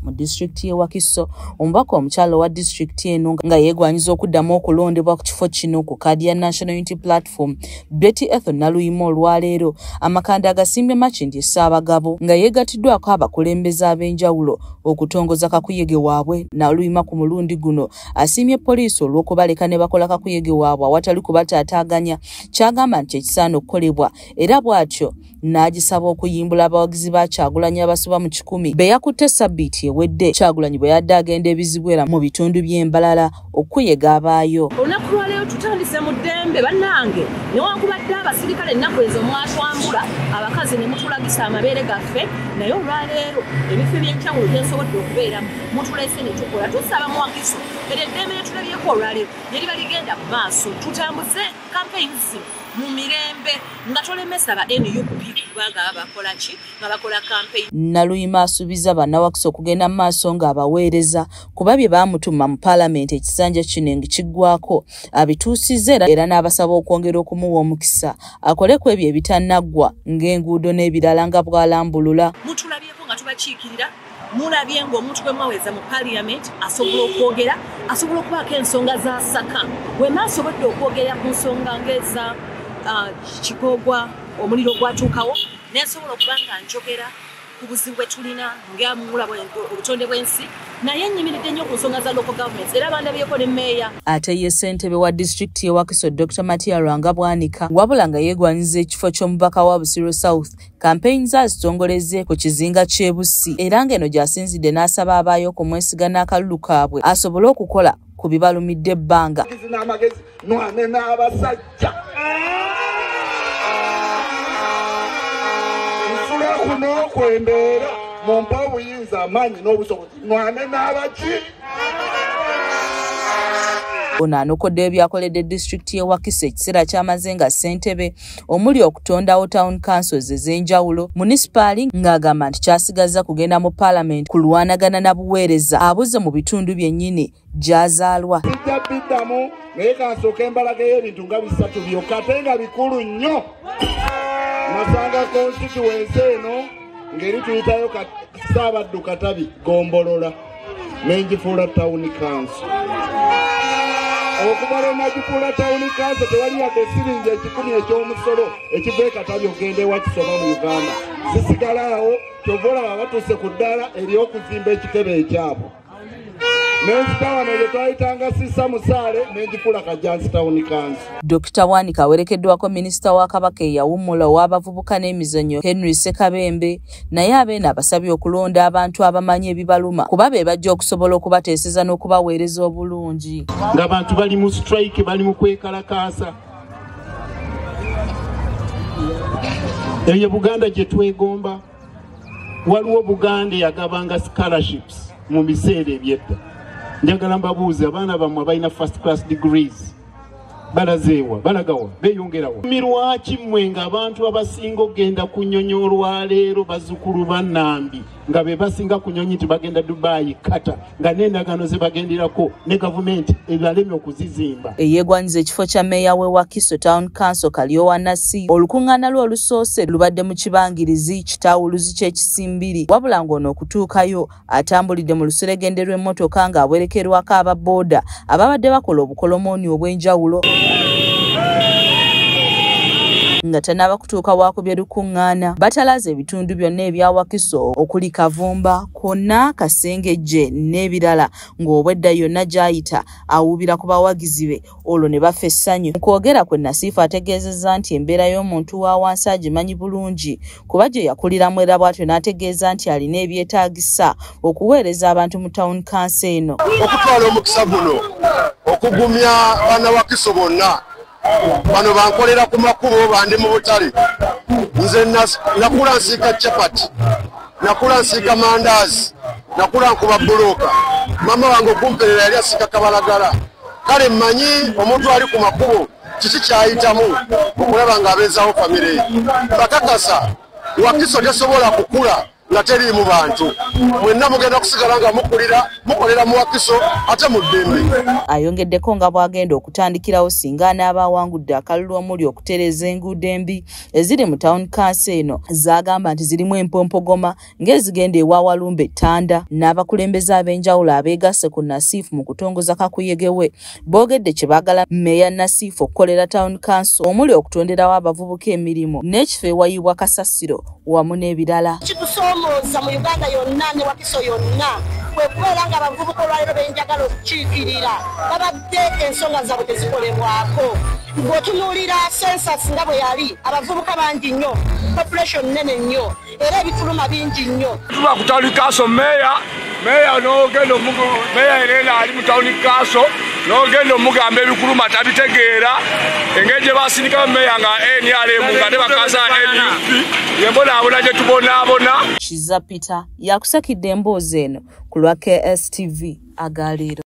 mu district ye Wakiso. Omubaka omukyalo wa district eno nga yeegwanyiza okuddamu okulondebwa ku kifo kino ku kaadi ya National Unity Platform, Betty Ethel Naluyima olwaleero amakanda agasimbye Makindye Ssaabagabo nga yeegatiddwako abakulembeze ab'enjawulo okutongoza kakuyege waabwe. Naluyima ku mulundi guno asiimye poliisi olw'okubaleka ne bakola kakuyege waabwe awatali kubataataaganya, kyagamba nti ekisaana okukolebwa era bw'atyo n'agisaba okuyimbula abawagizi ba Kyagulanyi abasoba mu 100 be yakutte Ssabbiiti ewedde. Kyagulanyi bwe yadde agenda ebizibwera mu bitundu by'embalala okuyega abaayo. Olunaku lwaleero tutandise mu ddembe bannange, newankubadde abasirikale ennaku ezo mwatwambula abakazi ne mutulagisa amabeere gaffe, naye olwaleero ebifo by'enjawulo byensobodde okubeeramu mutulese ne tukola. Tusaba mu Wakiso eryo eddembe lye tulabyeko olwaleero lye liba ligenda mu maaso, tutambuze campaigns mu mirembe nga tolemesa ba NUP kubanga bakola ki nga bakola campaign. Naluyima asuubiza bannawakiso okugenda mu maaso nga abaweereza kuba bye baamutuma mu Parliament ekisanja kino kiggwako abituusize era n'abasaba okwongera okumuwa omukisa akole ku ebyo ebitannaggwa ng'enguudo n'ebirala nga bw'alambulula. Mutulabyeko nga tubakiikirira, mulabye ng'omuntu gwe mwaweza mu Parliament asobola okwogera, asobola okubaako ensonga z'asaka. Bwe naasobodde okwogera ku nsonga ng'eza Kikogwa omuliro gwatuukawo nesobola okuba nga njogera ku buzibu bwe tulina ng'amulabo obutonde bw'ensi, naye nnyimiridde nnyo ku nsonga za local governments era bandabyeko ne meeya. Ate ye ssentebe wa district ye Wakiso Dr. Matia Lwanga Bwanika wabula nga yeegwanyiza ekifo ky'omubaka wa Busiro South campaigns azitongoleze ku kizinga ky'e Bussi era ng'eno gy'asinzidde n'asaba abaayo okumwesiga n'akalulu kaabwe asobole okukola ku bibalumidde ebbanga. Kwendera mumpa obuyinza amaanyi n'obusobozi mwane n'abaki. Ono anokodde ebyakoledde district ye Wakiso ekiseera ky'amaze nga ssentebe omuli okutondawo town councils ez'enjawulo munisipaali ng'agamba nti kyasigaza kugenda mu Parliament kulwanagana na buweereza abuze mu bitundu byennyini gy'azaalwa. Sijja biddamu naye kansooka embalaga y'ebintu nga 3 byokka ate nga bikulu nnyo. Masanga constituency eno ngeri tuyitayo Ssaabaddu Katabi Gombolola n'engifuula town council. Okubala n'agifuula town council tewali yadde siringi 10 eky'omusolo ekiva e Katabi ogende Wakiso mu Uganda. Sisigala awo kyova olaba batuuse ku ddaala ery'okuzimba ekikebe ekyabwe. N'enzitawana gye twayitanga Sisa Musaale n'engifuula Kajansi town council. Dr. Wanika awerekeddwako minisita wa Kabaka eyawummula ow'abavubuka n'emizannyo Henry Ssekabembe naye abeena abasabye okulonda abantu abamanyi ebibaluma kuba be bajja okusobola okubateeseza n'okubaweereza obulungi. Ng'abantu bali mu strike, bali mu kwekalakaasa. Eyo Buganda gye twegomba. Waliwo Buganda yagabanga scholarships mu biseera ebyedda. Njagala mbabuuze abaana bammwe abalina first class degrees balazeewa balagawa beeyongerawo. Mirwaki mmwe ng'abantu abasinga ogenda kunyonyo olwaleero bazzukulu bannambi nga be basinga kunyonyi nti bagenda Dubai, Qatar nga n'endagaano ze bagenderako ne gavumenti ebalemye okuzizimba. Eyeegwanyiza ekifo kya meeya we Wakiso Town Council Kalyowa Nasi olukuŋŋaana lwe olusoose lubadde mu kibangirizi kitawuluzi ky'ekisimbiri wabula ng'ono okutuukayo atambulidde mu luseregende lw'emmotoka ng'awerekerwako ababooda ababadde bakola obukolomooni obw'enjawulo nga tannaba kutuuka waakubye lukuŋŋaana. Batalaza ebitundu byonna ebya Wakiso okuli Kavumba, Konna, Kasengejje n'ebirala ng'obwedda yonna gy'ayita awuubira ku bawagizi be olwo ne bafa essanyu. Mu kwogera kwe Nasiifu ategeezezza nti embeera y'omuntu wa wansi agimanyi bulungi kuba gye yakuliramu era bw'atyo n'ategeeza nti alina ebyetaagisa okuweereza abantu mu town council eno. Okutwala omukisa guno okugumya baana Wakiso bonna bano bankolera ku makubo bandi mu butale. Nze nakula nsiika chapati, nakula nsiika mandaazi, nakula nkuba buloka. Mama wange okumperera yali asiika kabalagala. Kale mmanyi omuntu ali ku makubo kiki kyayitamu okulaba ng'abeezaawo famire. Bakakasa Wakiso tesobola kukula nga teri mu bantu mwenna mugenda kusigala nga mukolera mu Wakiso ate mu ddembe. Ayongeddeko nga bw'agenda okutandikirawo singa anaabawangudde akalulu omuli okutereeza enguudo embi eziri mu town council eno z'agamba nti zirimu empompogoma ng'ezigenda ewa Walumbe Ttanda. N'abakulembeze ab'enjawulo abeegasse ku Nasiifu mu kutongoza kakuyege we boogedde kye baagala Mmeeya Nasiifu okukolera town council omuli okutonderawo abavubuka emirimu n'ekifo ewayibwa kasasiro wamu n'ebirala. Kitusoomooza mu Uganda yonna ne Wakiso yonna kwe kubeera nga abavubuka olwaleero benjagala okukiikirira babadde ensonga zaabwe tezikolebwako. Bw'otunuulira census nga bwe yali abavubuka bangi nnyo, population nnene nnyo era ebifuluma bingi nnyo. Tuba ku town council meeya n'ogenda meeya Helena ali mu town council n'ogenda omugamba ebikuluma tabitegeera engeri gye basindika meeya nga NRM nga ne bakaza NUP yembonaabona gye tubonaabona. Kiza Peter yakusakidde emboozi eno ku lwa KSTV Agaleero.